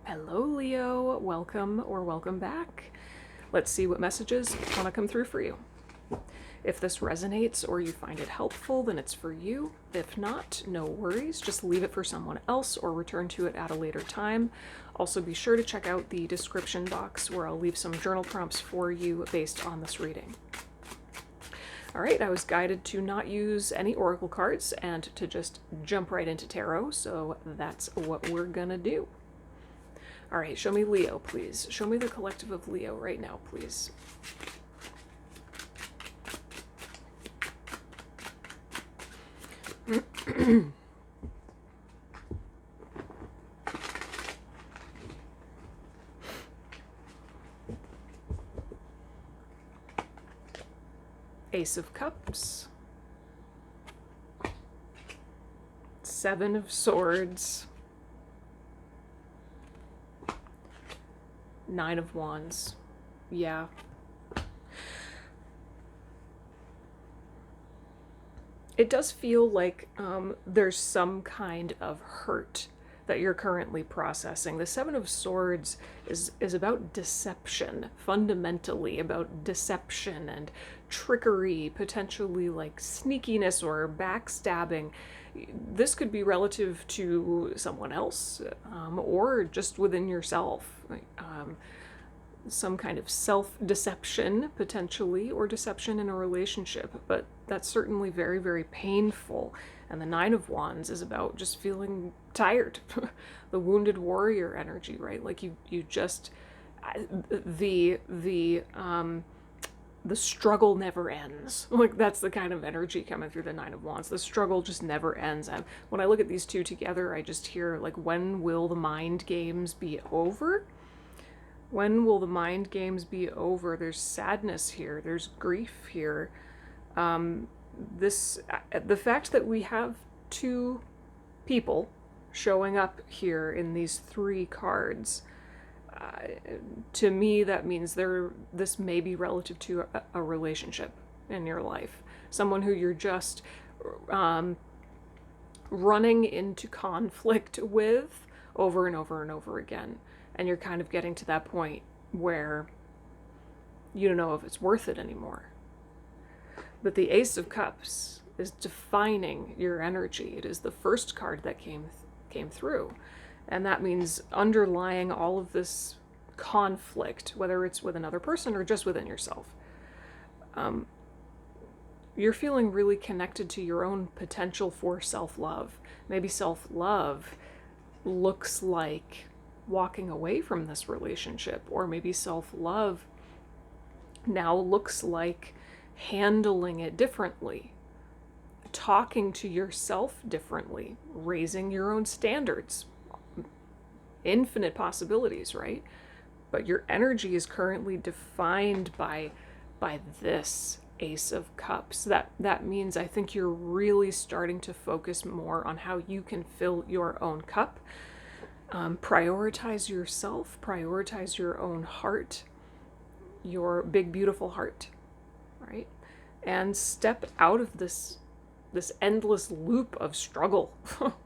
Hello, Leo. Welcome or welcome back. Let's see what messages want to come through for you. If this resonates or you find it helpful, then it's for you. If not, no worries. Just leave it for someone else or return to it at a later time. Also, be sure to check out the description box where I'll leave some journal prompts for you based on this reading. All right, I was guided to not use any oracle cards and to just jump right into tarot, so that's what we're gonna do. All right, show me Leo, please. Show me the collective of Leo right now, please. Ace of Cups. Seven of Swords. Nine of Wands. Yeah. It does feel like there's some kind of hurt that you're currently processing. The Seven of Swords is about deception, fundamentally about deception and trickery, potentially like sneakiness or backstabbing. This could be relative to someone else or just within yourself. Some kind of self-deception, potentially, or deception in a relationship, but that's certainly very, very painful. And the Nine of Wands is about just feeling tired. The wounded warrior energy, right? Like you just, the struggle never ends. Like that's the kind of energy coming through the Nine of Wands. The struggle just never ends. And when I look at these two together, I just hear like, when will the mind games be over? When will the mind games be over? There's sadness here. There's grief here. The fact that we have two people showing up here in these three cards, to me, that means this may be relative to a relationship in your life. Someone who you're just running into conflict with over and over and over again. And you're kind of getting to that point where you don't know if it's worth it anymore. But the Ace of Cups is defining your energy. It is the first card that came through. And that means underlying all of this conflict, whether it's with another person or just within yourself. You're feeling really connected to your own potential for self-love. Maybe self-love looks like walking away from this relationship, or maybe self-love now looks like handling it differently, talking to yourself differently, raising your own standards. Infinite possibilities, right? But your energy is currently defined by this Ace of Cups. That means I think you're really starting to focus more on how you can fill your own cup. Prioritize yourself, prioritize your own heart, your big, beautiful heart, right? And step out of this endless loop of struggle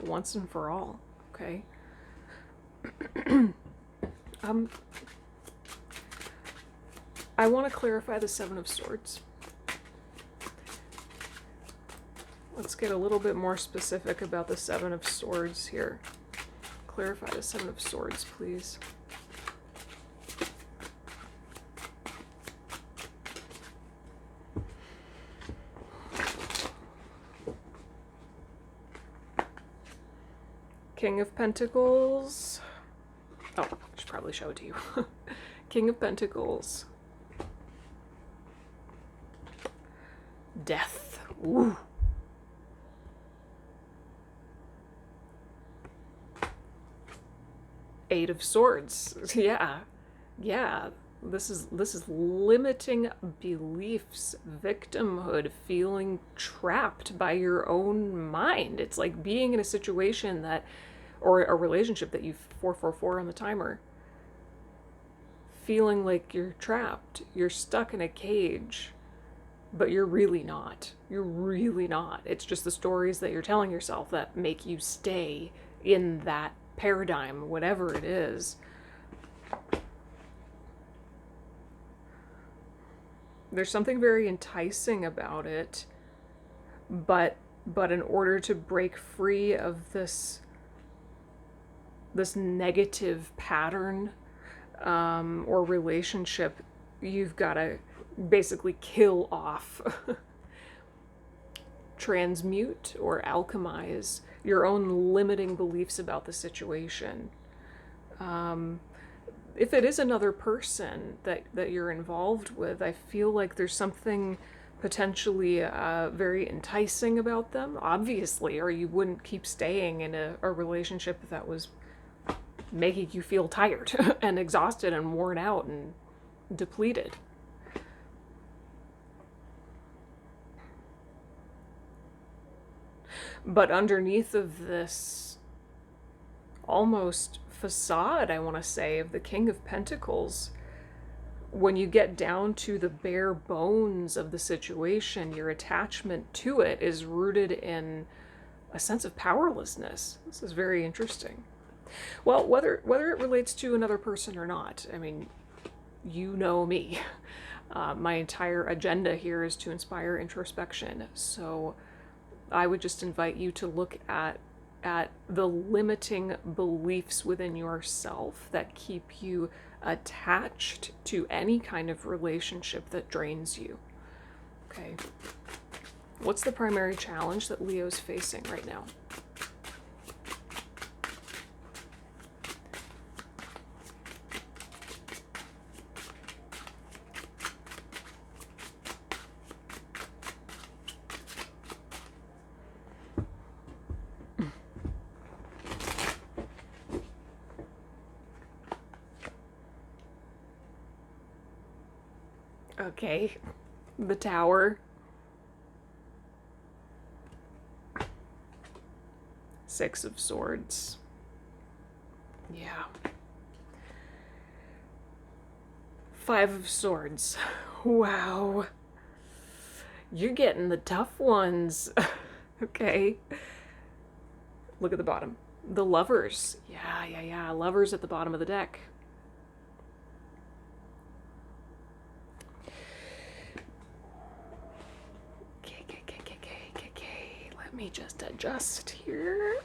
once and for all, okay? I want to clarify the Seven of Swords. Let's get a little bit more specific about the Seven of Swords here. Clarify the Seven of Swords, please. King of Pentacles. Oh, I should probably show it to you. King of Pentacles. Death. Ooh. Eight of Swords. Yeah. This is limiting beliefs, victimhood, feeling trapped by your own mind. It's like being in a situation that, or a relationship that you've 444 on the timer, feeling like you're trapped, you're stuck in a cage, but you're really not. You're really not. It's just the stories that you're telling yourself that make you stay in that paradigm, whatever it is. There's something very enticing about it, but in order to break free of this negative pattern or relationship, you've got to basically kill off, transmute or alchemize your own limiting beliefs about the situation. If it is another person that you're involved with, I feel like there's something potentially very enticing about them, obviously, or you wouldn't keep staying in a relationship that was making you feel tired and exhausted and worn out and depleted. But underneath of this almost facade, I want to say, of the King of Pentacles, when you get down to the bare bones of the situation, your attachment to it is rooted in a sense of powerlessness. This is very interesting. Well, whether it relates to another person or not, I mean, you know me. My entire agenda here is to inspire introspection. So I would just invite you to look at the limiting beliefs within yourself that keep you attached to any kind of relationship that drains you. Okay. What's the primary challenge that Leo's facing right now? Okay, the Tower. Six of Swords. Yeah. Five of Swords. Wow. You're getting the tough ones. Okay. Look at the bottom. The Lovers. Yeah. Lovers at the bottom of the deck. Let me just adjust here.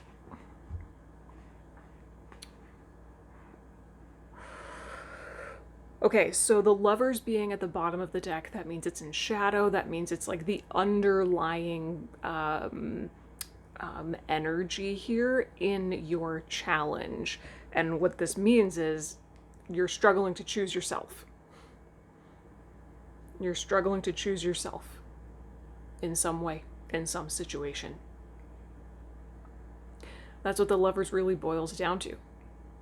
Okay, so the Lovers being at the bottom of the deck, that means it's in shadow. That means it's like the underlying energy here in your challenge. And what this means is you're struggling to choose yourself. You're struggling to choose yourself in some way, in some situation. That's what the Lovers really boils down to.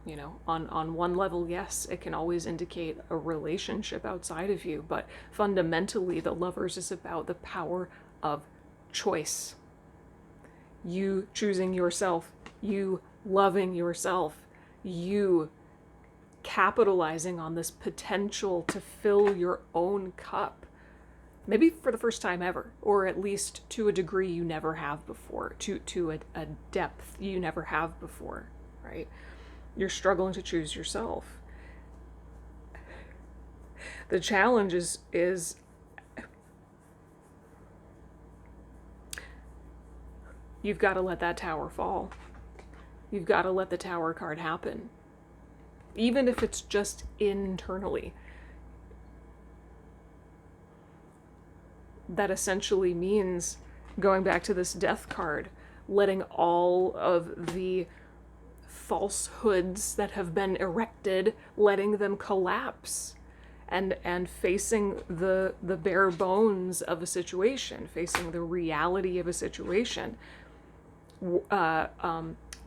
You know, on one level, yes, it can always indicate a relationship outside of you, but fundamentally, the Lovers is about the power of choice. You choosing yourself, you loving yourself, you capitalizing on this potential to fill your own cup. Maybe for the first time ever, or at least to a degree you never have before, to a depth you never have before, right? You're struggling to choose yourself. The challenge is you've got to let that Tower fall. You've got to let the Tower card happen. Even if it's just internally. That essentially means, going back to this Death card, letting all of the falsehoods that have been erected, letting them collapse, and facing the bare bones of a situation, facing the reality of a situation,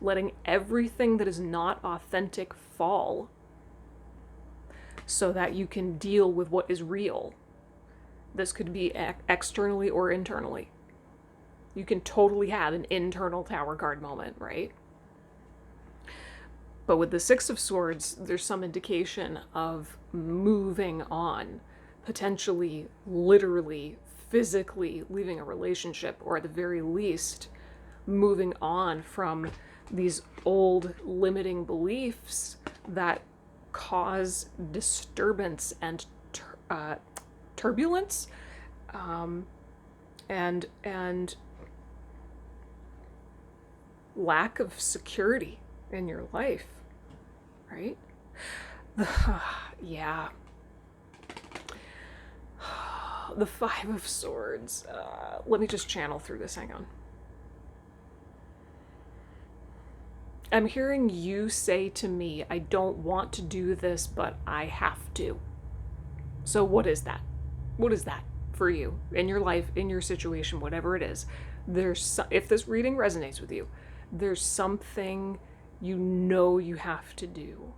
letting everything that is not authentic fall so that you can deal with what is real. This could be externally or internally. You can totally have an internal Tower card moment, right? But with the Six of Swords, there's some indication of moving on, potentially, literally, physically leaving a relationship, or at the very least, moving on from these old limiting beliefs that cause disturbance and turbulence, and lack of security in your life, right? Yeah. The Five of Swords. Let me just channel through this. Hang on. I'm hearing you say to me, I don't want to do this, but I have to. So what is that? What is that for you in your life, in your situation, whatever it is? If this reading resonates with you, there's something you know you have to do.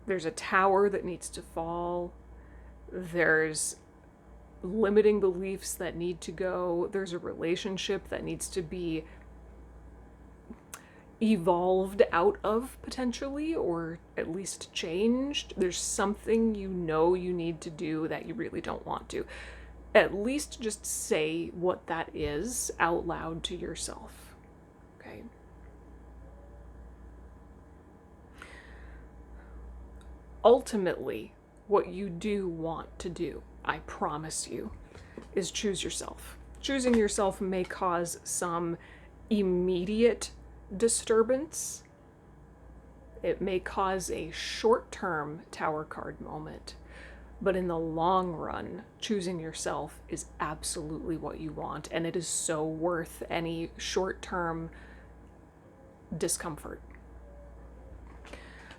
There's a tower that needs to fall. There's limiting beliefs that need to go. There's a relationship that needs to be evolved out of, potentially, or at least changed. There's something you know you need to do that you really don't want to. At least just say what that is out loud to yourself. Okay? Ultimately, what you do want to do, I promise you, is choose yourself. Choosing yourself may cause some immediate disturbance. It may cause a short-term Tower card moment, but in the long run, choosing yourself is absolutely what you want, and it is so worth any short-term discomfort.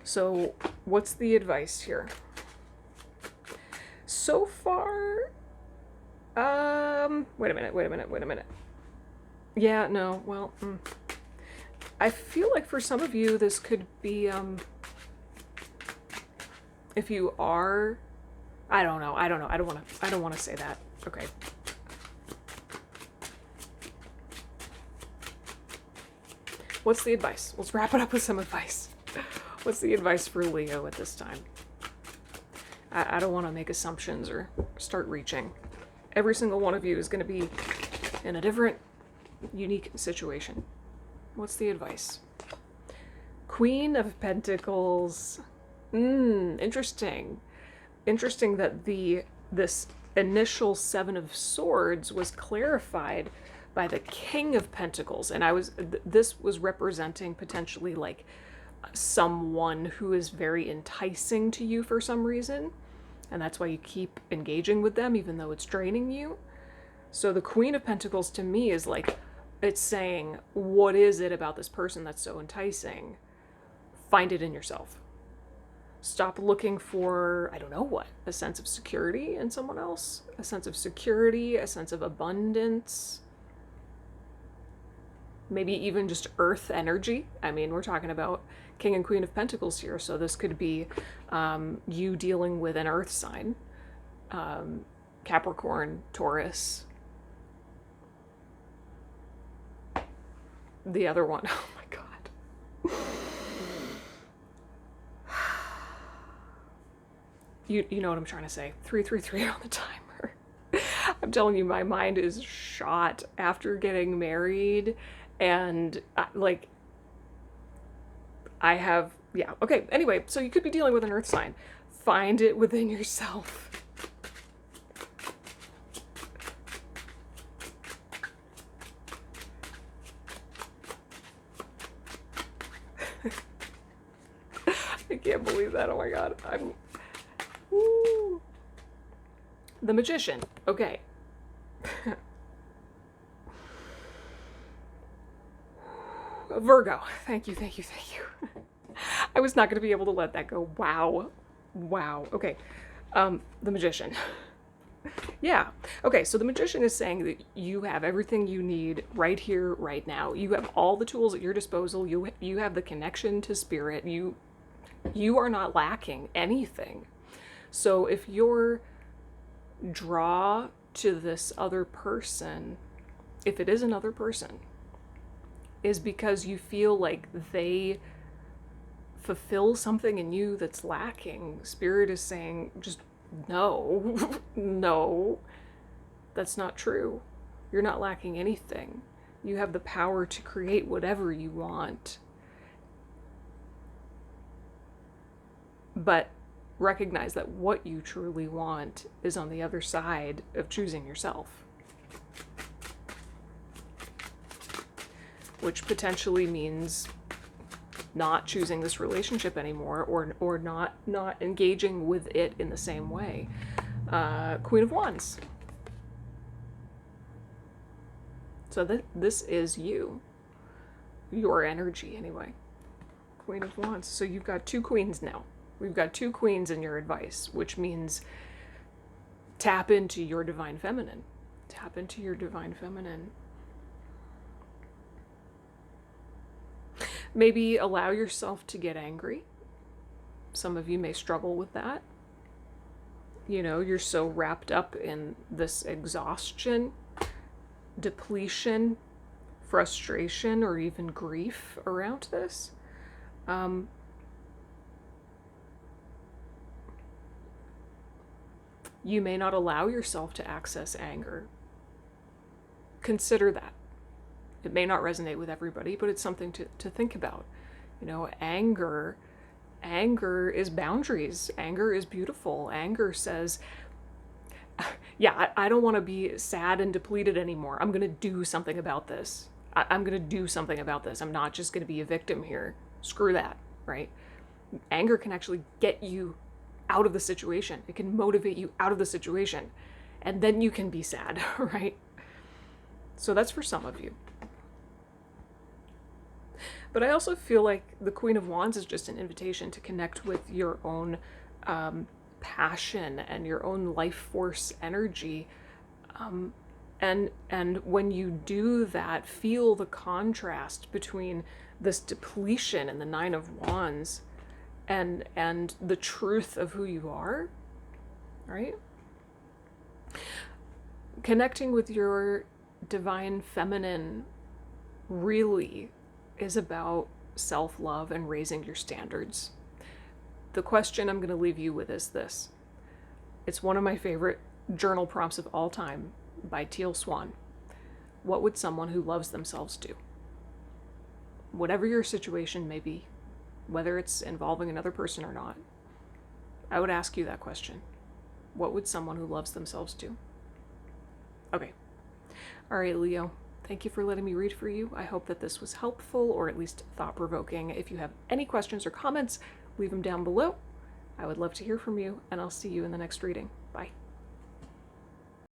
So, what's the advice here? So far, wait a minute. Yeah, no, well, I feel like for some of you, this could be, if you are, I don't know, I don't want to say that. Okay. What's the advice? Let's wrap it up with some advice. What's the advice for Leo at this time? I don't want to make assumptions or start reaching. Every single one of you is going to be in a different, unique situation. What's the advice? Queen of Pentacles. Interesting. Interesting that this initial Seven of Swords was clarified by the King of Pentacles, and this was representing potentially like someone who is very enticing to you for some reason, and that's why you keep engaging with them even though it's draining you. So the Queen of Pentacles to me is like, it's saying, what is it about this person that's so enticing? Find it in yourself. Stop looking for, I don't know what, a sense of security in someone else, a sense of security, a sense of abundance, maybe even just earth energy. I mean, we're talking about King and Queen of Pentacles here, so this could be you dealing with an earth sign, Capricorn, Taurus. The other one, oh my God. You know what I'm trying to say. 333 on the timer. I'm telling you, my mind is shot after getting married, and I have, yeah, okay, anyway, so you could be dealing with an earth sign. Find it within yourself. I can't believe that, oh my God. Woo. The Magician, okay. Virgo, thank you. I was not going to be able to let that go. Wow. Okay. The Magician. Yeah. Okay, so the Magician is saying that you have everything you need right here, right now. You have all the tools at your disposal. You have the connection to spirit. You are not lacking anything. So if your draw to this other person, if it is another person, is because you feel like they fulfill something in you that's lacking, Spirit is saying, just no, no, that's not true. You're not lacking anything. You have the power to create whatever you want. But recognize that what you truly want is on the other side of choosing yourself, which potentially means not choosing this relationship anymore, or not engaging with it in the same way. Queen of Wands. So this is you, your energy anyway. Queen of Wands. So you've got two queens now. We've got two queens in your advice, which means tap into your divine feminine. Tap into your divine feminine. Maybe allow yourself to get angry. Some of you may struggle with that. You know, you're so wrapped up in this exhaustion, depletion, frustration, or even grief around this. You may not allow yourself to access anger. Consider that. It may not resonate with everybody, but it's something to think about. You know, anger is boundaries. Anger is beautiful. Anger says, yeah, I don't want to be sad and depleted anymore. I'm going to do something about this. I'm going to do something about this. I'm not just going to be a victim here. Screw that, right? Anger can actually get you out of the situation. It can motivate you out of the situation. And then you can be sad, right? So that's for some of you. But I also feel like the Queen of Wands is just an invitation to connect with your own passion and your own life force energy. And when you do that, feel the contrast between this depletion and the Nine of Wands and the truth of who you are, right? Connecting with your divine feminine really is about self-love and raising your standards. The question I'm going to leave you with is this. It's one of my favorite journal prompts of all time by Teal Swan. What would someone who loves themselves do? Whatever your situation may be, whether it's involving another person or not, I would ask you that question. What would someone who loves themselves do? Okay. All right, Leo. Thank you for letting me read for you. I hope that this was helpful or at least thought-provoking. If you have any questions or comments, leave them down below. I would love to hear from you, and I'll see you in the next reading.